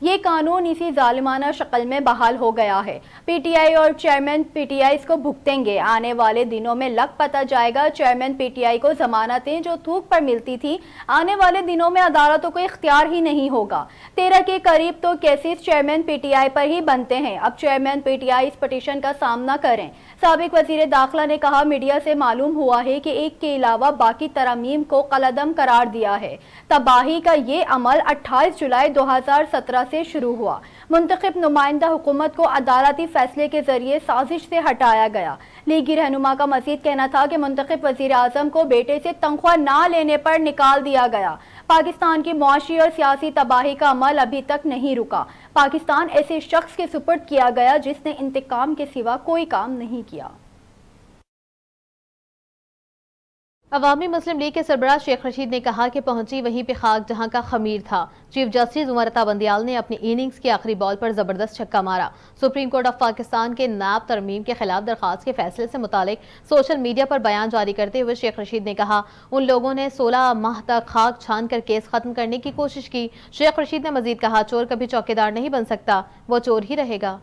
یہ قانون اسی ظالمانہ شکل میں بحال ہو گیا ہے۔ پی ٹی آئی اور چیئرمین پی ٹی آئی اس کو بھگتیں گے۔ آنے والے دنوں میں لگ پتہ جائے گا۔ چیئرمین پی ٹی آئی کو ضمانتیں جو تھوک پر ملتی تھی، آنے والے دنوں میں عدالتوں کو اختیار ہی نہیں ہوگا۔ 13 کے قریب تو cases chairman P T I پر ہی بنتے ہیں۔ اب چیئرمین پی ٹی آئی اس پٹیشن کا سامنا کریں۔ سابق وزیر داخلہ نے کہا، میڈیا سے معلوم ہوا ہے کہ ایک کے علاوہ باقی ترامیم کو قلعدم قرار دیا ہے۔ تباہی کا یہ عمل 28 جولائی 2017 سے شروع ہوا۔ منتخب نمائندہ حکومت کو عدالتی فیصلے کے ذریعے سازش سے ہٹایا گیا۔ لیگی رہنما کا مزید کہنا تھا کہ منتخب وزیر اعظم کو بیٹے سے تنخواہ نہ لینے پر نکال دیا گیا۔ پاکستان کی معاشی اور سیاسی تباہی کا عمل ابھی تک نہیں رکا۔ پاکستان ایسے شخص کے سپرد کیا گیا جس نے انتقام کے سوا کوئی کام نہیں کیا۔ عوامی مسلم لیگ کے سربراہ شیخ رشید نے کہا کہ پہنچی وہیں پہ خاک جہاں کا خمیر تھا۔ چیف جسٹس عمر عطا بندیال نے اپنی اننگز کی آخری بال پر زبردست چھکا مارا۔ سپریم کورٹ آف پاکستان کے نائب ترمیم کے خلاف درخواست کے فیصلے سے متعلق سوشل میڈیا پر بیان جاری کرتے ہوئے شیخ رشید نے کہا، ان لوگوں نے 16 ماہ تک خاک چھان کر کیس ختم کرنے کی کوشش کی۔ شیخ رشید نے مزید کہا، چور کبھی چوکیدار نہیں بن سکتا، وہ چور ہی رہے گا۔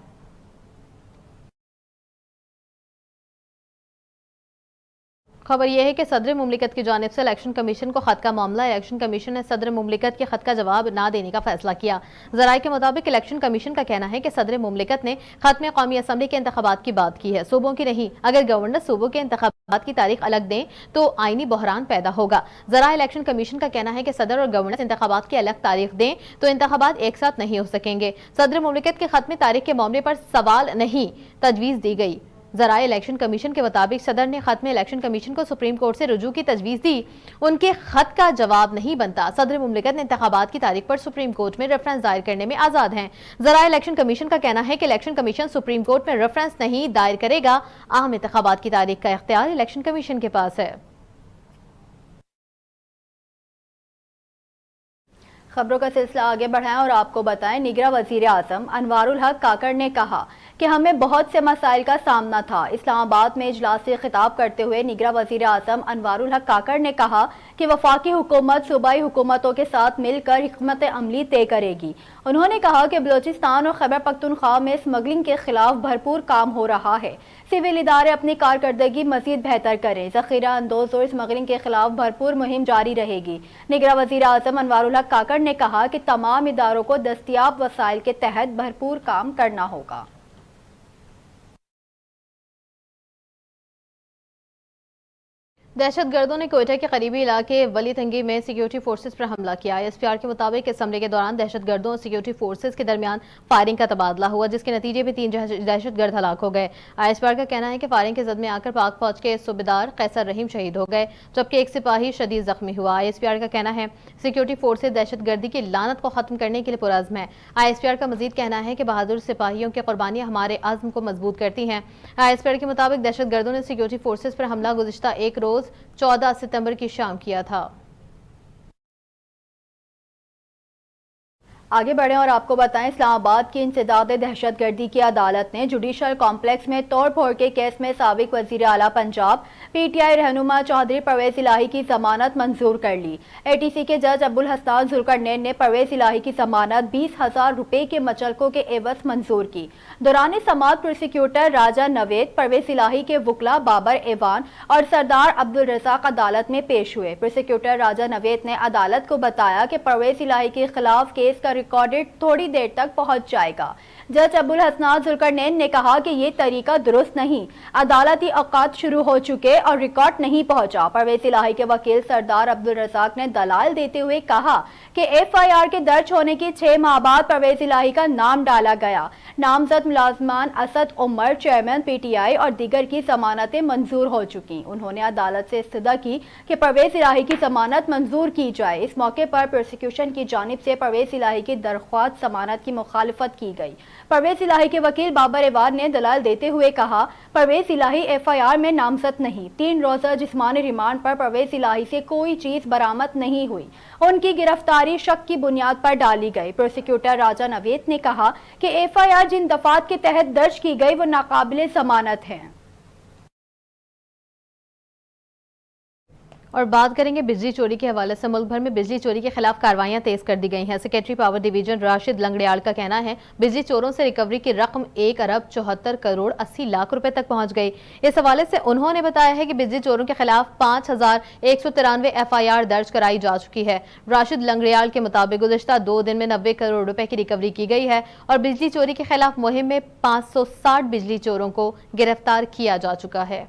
خبر یہ ہے کہ صدر مملکت کی جانب سے الیکشن کمیشن کو خط کا معاملہ۔ الیکشن کمیشن نے صدر مملکت کے خط کا جواب نہ دینے کا فیصلہ کیا۔ ذرائع کے مطابق الیکشن کمیشن کا کہنا ہے کہ صدر مملکت نے خط میں قومی اسمبلی کے انتخابات کی بات کی ہے، صوبوں کی نہیں۔ اگر گورنر صوبوں کے انتخابات کی تاریخ الگ دیں تو آئینی بحران پیدا ہوگا۔ ذرائع الیکشن کمیشن کا کہنا ہے کہ صدر اور گورنر انتخابات کی الگ تاریخ دیں تو انتخابات ایک ساتھ نہیں ہو سکیں گے۔ صدر مملکت کے خط میں تاریخ کے معاملے پر سوال نہیں تجویز دی گئی۔ ذرائع الیکشن کمیشن کے مطابق صدر نے خط میں الیکشن کمیشن کو سپریم کورٹ سے رجوع کی تجویز دی، ان کے خط کا جواب نہیں بنتا۔ صدر مملکت نے انتخابات کی تاریخ پر سپریم کورٹ میں ریفرنس دائر کرنے میں آزاد ہیں۔ ذرائع الیکشن کمیشن کا کہنا ہے کہ الیکشن کمیشن سپریم کورٹ میں ریفرنس نہیں دائر کرے گا۔ اہم انتخابات کی تاریخ کا اختیار الیکشن کمیشن کے پاس ہے۔ خبروں کا سلسلہ آگے بڑھائیں اور آپ کو بتائیں، نگراں وزیر اعظم انوار الحق کاکڑ نے کہا کہ ہمیں بہت سے مسائل کا سامنا تھا۔ اسلام آباد میں اجلاس سے خطاب کرتے ہوئے نگراں وزیر اعظم انوار الحق کاکڑ نے کہا کہ وفاقی حکومت صوبائی حکومتوں کے ساتھ مل کر حکمت عملی طے کرے گی۔ انہوں نے کہا کہ بلوچستان اور خیبر پختونخوا میں اسمگلنگ کے خلاف بھرپور کام ہو رہا ہے۔ سول ادارے اپنی کارکردگی مزید بہتر کریں۔ ذخیرہ اندوز اور اسمگلنگ کے خلاف بھرپور مہم جاری رہے گی۔ نگراں وزیر اعظم انوار الحق کاکڑ نے کہا کہ تمام اداروں کو دستیاب وسائل کے تحت بھرپور کام کرنا ہوگا۔ دہشت گردوں نے کوئٹہ کے قریبی علاقے ولی تنگی میں سیکیورٹی فورسز پر حملہ کیا۔ ایس پی آر کے مطابق اس حملے کے دوران دہشت گردوں اور سیکیورٹی فورسز کے درمیان فائرنگ کا تبادلہ ہوا، جس کے نتیجے میں 3 دہشت گرد ہلاک ہو گئے۔ ایس پی آر کا کہنا ہے کہ فائرنگ کے زد میں آ کر پاک فوج کے صوبیدار قیصر رحیم شہید ہو گئے، جبکہ ایک سپاہی شدید زخمی ہوا۔ ایس پی آر کا کہنا ہے سیکیورٹی فورسز دہشت گردی کی لعنت کو ختم کرنے کے لیے پرعزم ہیں۔ ایس پی آر کا مزید کہنا ہے کہ بہادر سپاہیوں کی قربانیاں ہمارے عزم کو مضبوط کرتی ہیں۔ ایس پی آر کے مطابق دہشت گردوں نے سیکیورٹی فورسز پر حملہ گزشتہ ایک روز 14 ستمبر کی شام کیا تھا۔ آگے بڑھیں اور آپ کو بتائیں، اسلام آباد کی انسداد دہشت گردی کی عدالت نے جوڈیشل کمپلیکس میں توڑ پھوڑ کے کیس میں سابق وزیر اعلیٰ پنجاب پی ٹی آئی رہنما چودھری پرویز الہی کی ضمانت منظور کر لی۔ اے ٹی سی کے جج ابوالحسنان ذوالقرنین نے پرویز الہی کی ضمانت 20,000 روپے کے مچلقوں کے عوض منظور کی۔ دوران سماعت پروسیکیوٹر راجہ نوید، پرویز الہی کے وکلا بابر ایوان اور سردار عبدالرزاق عدالت میں پیش ہوئے۔ پروسیکیوٹر راجہ نوید نے عدالت کو بتایا کہ پرویز الہی کے خلاف کیس کا ریکارڈڈ تھوڑی دیر تک پہنچ جائے گا۔ جج ابوالحسنان ذوالقرنین نے کہا کہ یہ طریقہ درست نہیں، عدالتی اوقات شروع ہو چکے اور ریکارڈ نہیں پہنچا۔ پرویز الہی کے وکیل سردار عبدالرزاق نے دلائل دیتے ہوئے کہا کہ ایف آئی آر کے درج ہونے کے 6 ماہ بعد پرویز الہی کا نام ڈالا گیا۔ نامزد ملازمان Asad Umar, chairman P T آئی اور دیگر کی ضمانتیں منظور ہو چکی۔ انہوں نے عدالت سے استدعا کی کہ پرویز الہی کی ضمانت منظور کی جائے۔ اس موقع پر پروسیکیوشن کی جانب سے پرویز الہی کی درخواست ضمانت کی مخالفت کی گئی۔ پرویز الہی کے وکیل بابر ایوان نے دلائل دیتے ہوئے کہا، پرویز الہی ایف آئی آر میں نامزد نہیں۔ 3 روزہ جسمانی ریمانڈ پر پرویز الہی سے کوئی چیز برآمد نہیں ہوئی۔ ان کی گرفتاری شک کی بنیاد پر ڈالی گئی۔ پروسیکیوٹر راجہ نوید نے کہا کہ ایف آئی آر جن دفعات کے تحت درج کی گئی وہ ناقابل ضمانت ہیں۔ اور بات کریں گے بجلی چوری کے حوالے سے ملک بھر میں بجلی چوری کے خلاف کارروائیاں تیز کر دی گئی ہیں۔ Secretary power division Rashid Langrial کا کہنا ہے بجلی چوروں سے ریکوری کی رقم 1,74,80,00,000 روپے تک پہنچ گئی۔ اس حوالے سے انہوں نے بتایا ہے کہ بجلی چوروں کے خلاف 5,193 FIR درج کرائی جا چکی ہے۔ راشد لنگڑیال کے مطابق گزشتہ 2 دن میں 90 کروڑ روپے کی ریکوری کی گئی ہے اور بجلی چوری کے خلاف مہم میں 560 بجلی چوروں کو گرفتار کیا جا چکا ہے۔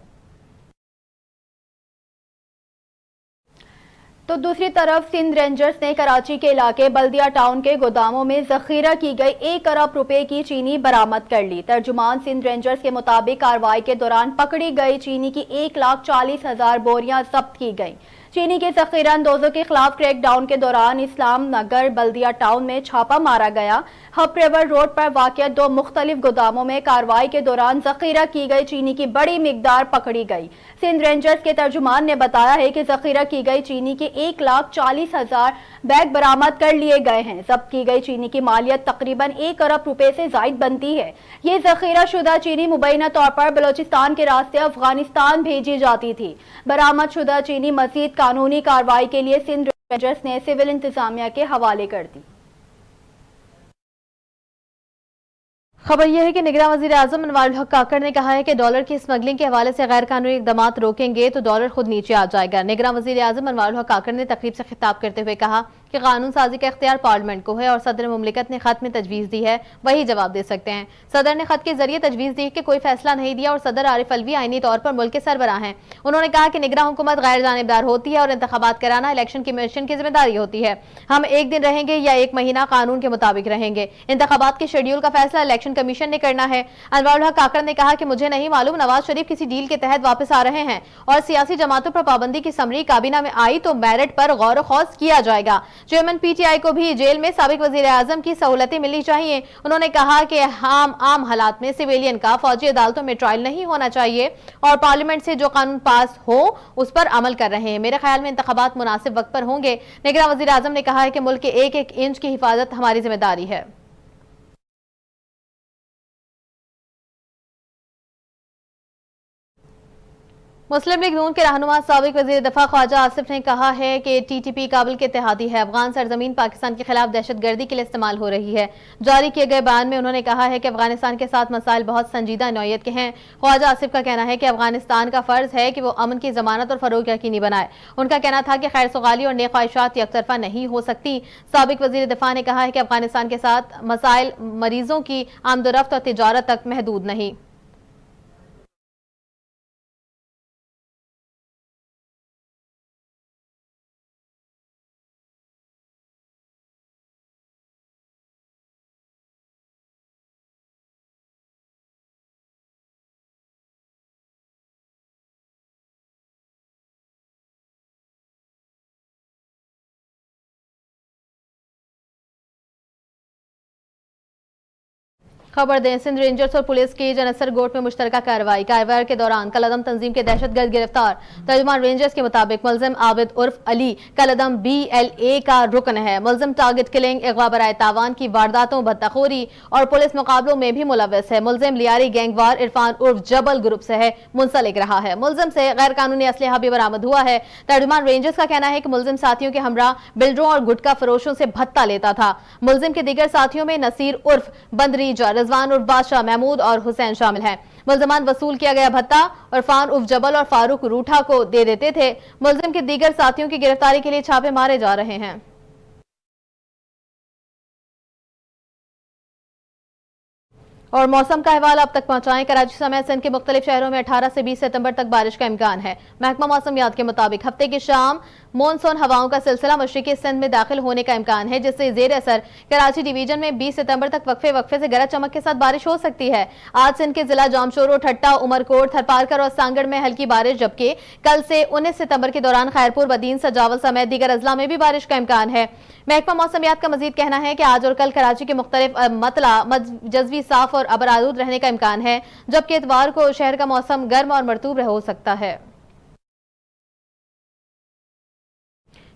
تو دوسری طرف سندھ رینجرز نے کراچی کے علاقے بلدیہ ٹاؤن کے گوداموں میں ذخیرہ کی گئی 1 ارب روپے کی چینی برآمد کر لی۔ ترجمان سندھ رینجرز کے مطابق کارروائی کے دوران پکڑی گئی چینی کی 1,40,000 بوریاں ضبط کی گئیں۔ چینی کے ذخیرہ اندوزوں کے خلاف کریک ڈاؤن کے دوران اسلام نگر بلدیہ ٹاؤن میں چھاپا مارا گیا۔ ہب ریور روڈ پر واقع 2 مختلف گوداموں میں کارروائی کے دوران ذخیرہ کی گئی چینی کی بڑی مقدار پکڑی گئی۔ سندھ رینجرز کے ترجمان نے بتایا ہے کہ ذخیرہ کی گئی چینی کے 1,40,000 بیگ برآمد کر لیے گئے ہیں۔ ضبط کی گئی چینی کی مالیت تقریباً 1 ارب روپے سے زائد بنتی ہے۔ یہ ذخیرہ شدہ چینی مبینہ طور پر بلوچستان کے راستے افغانستان بھیجی جاتی تھی۔ برآمد شدہ چینی مزید قانونی کارروائی کے لیے سندھ رینجرز نے سول انتظامیہ کے حوالے کر دی۔ خبر یہ ہے کہ نگراں وزیر اعظم انوار الحق کاکڑ نے کہا ہے کہ ڈالر کی اسمگلنگ کے حوالے سے غیر قانونی اقدامات روکیں گے تو ڈالر خود نیچے آ جائے گا۔ نگراں وزیر اعظم انوار الحق کاکڑ نے تقریب سے خطاب کرتے ہوئے کہا کہ قانون سازی کا اختیار پارلیمنٹ کو ہے اور صدر مملکت نے خط میں تجویز دی ہے، وہی جواب دے سکتے ہیں۔ صدر نے خط کے ذریعے تجویز دی کہ کوئی فیصلہ نہیں دیا اور صدر عارف الوی آئینی طور پر ملک کے سربراہ ہیں۔ انہوں نے کہا کہ نگراں حکومت غیر جانبدار ہوتی ہے اور انتخابات کرانا الیکشن کمیشن کی ذمہ داری ہوتی ہے۔ ہم 1 دن رہیں گے یا 1 مہینہ قانون کے مطابق رہیں گے۔ انتخابات کے شیڈول کا فیصلہ الیکشن کمیشن نے کرنا ہے۔ انوار الحق کاکڑ نے کہا کہ مجھے نہیں معلوم نواز شریف کسی ڈیل کے تحت واپس آ رہے ہیں اور سیاسی جماعتوں پر پابندی کی سمری کابینہ میں آئی تو میرٹ پر غور و خوض کیا جائے گا۔ چیئرمین پی ٹی آئی کو بھی جیل میں سابق وزیر اعظم کی سہولتیں ملنی چاہیے۔ انہوں نے کہا کہ عام حالات میں سویلین کا فوجی عدالتوں میں ٹرائل نہیں ہونا چاہیے اور پارلیمنٹ سے جو قانون پاس ہو اس پر عمل کر رہے ہیں۔ میرے خیال میں انتخابات مناسب وقت پر ہوں گے۔ نگراں وزیر اعظم نے کہا ہے کہ ملک کے 1 انچ کی حفاظت ہماری ذمہ داری ہے۔ مسلم لیگ نون کے رہنما سابق وزیر دفاع خواجہ آصف نے کہا ہے کہ ٹی ٹی پی کابل کے اتحادی ہے، افغان سرزمین پاکستان کے خلاف دہشت گردی کے لیے استعمال ہو رہی ہے۔ جاری کیے گئے بیان میں انہوں نے کہا ہے کہ افغانستان کے ساتھ مسائل بہت سنجیدہ نوعیت کے ہیں۔ خواجہ آصف کا کہنا ہے کہ افغانستان کا فرض ہے کہ وہ امن کی ضمانت اور فروغ یقینی بنائے۔ ان کا کہنا تھا کہ خیر سگالی اور نیک خواہشات یک طرفہ نہیں ہو سکتی۔ سابق وزیر دفاع نے کہا ہے کہ افغانستان کے ساتھ مسائل مریضوں کی آمد و رفت اور تجارت تک محدود نہیں۔ خبر دیں سندھ رینجرز اور پولیس کی جنسر گوٹ میں مشترکہ کارروائی کے دوران کالعدم تنظیم کے دہشت گرد گرفتار۔ ترجمان رینجرز کے مطابق ملزم عابد عرف علی کالعدم BLA کا رکن ہے۔ ملزم ٹارگٹ کلنگ، اغوا برائے تاوان کی وارداتوں، بھتاخوری اور پولیس مقابلوں میں بھی ملوث ہے۔ ملزم لیاری گینگ وار عرفان عرف جبل گروپ سے ہے منسلک رہا ہے۔ ملزم سے غیر قانونی اسلحہ بھی برآمد ہوا ہے۔ ترجمان رینجرز کا کہنا ہے کہ ملزم ساتھیوں کے ہمراہ بلڈروں اور گٹکا فروشوں سے بھتہ لیتا تھا۔ ملزم کے دیگر ساتھیوں میں نصیر عرف بندریجہ، رضوان عرف بادشاہ، محمود اور حسین شامل ہیں۔ ملزمان وصول کیا گیا بھتہ عرفان عرف جبل اور فاروق روٹھا کو دے دیتے تھے۔ ملزم کے دیگر ساتھیوں کی گرفتاری کے لیے چھاپے مارے جا رہے ہیں۔ اور موسم کا احوال اب تک پہنچائیں۔ کراچی سمیت سندھ کے مختلف شہروں میں 18 سے 20 ستمبر تک بارش کا امکان ہے۔ محکمہ موسمیات کے مطابق ہفتے کی شام مونسون ہواؤں کا سلسلہ مشرقی سندھ میں داخل ہونے کا امکان ہے، جس سے زیر اثر کراچی ڈویژن میں 20 ستمبر تک وقفے سے گرج چمک کے ساتھ بارش ہو سکتی ہے۔ آج سندھ کے ضلع جامشورو، ٹھٹا، عمرکوٹ، تھرپارکر اور سانگڑ میں ہلکی بارش، جبکہ کل سے 19 ستمبر کے دوران خیرپور، بدین، سجاول سمیت دیگر اضلاع میں بھی بارش کا امکان ہے۔ محکمہ موسمیات کا مزید کہنا ہے کہ آج اور کل کراچی کے مختلف مطلع جزوی صاف اور ابرآلود رہنے کا امکان ہے، جبکہ اتوار کو شہر کا موسم گرم اور مرطوب ہو سکتا ہے۔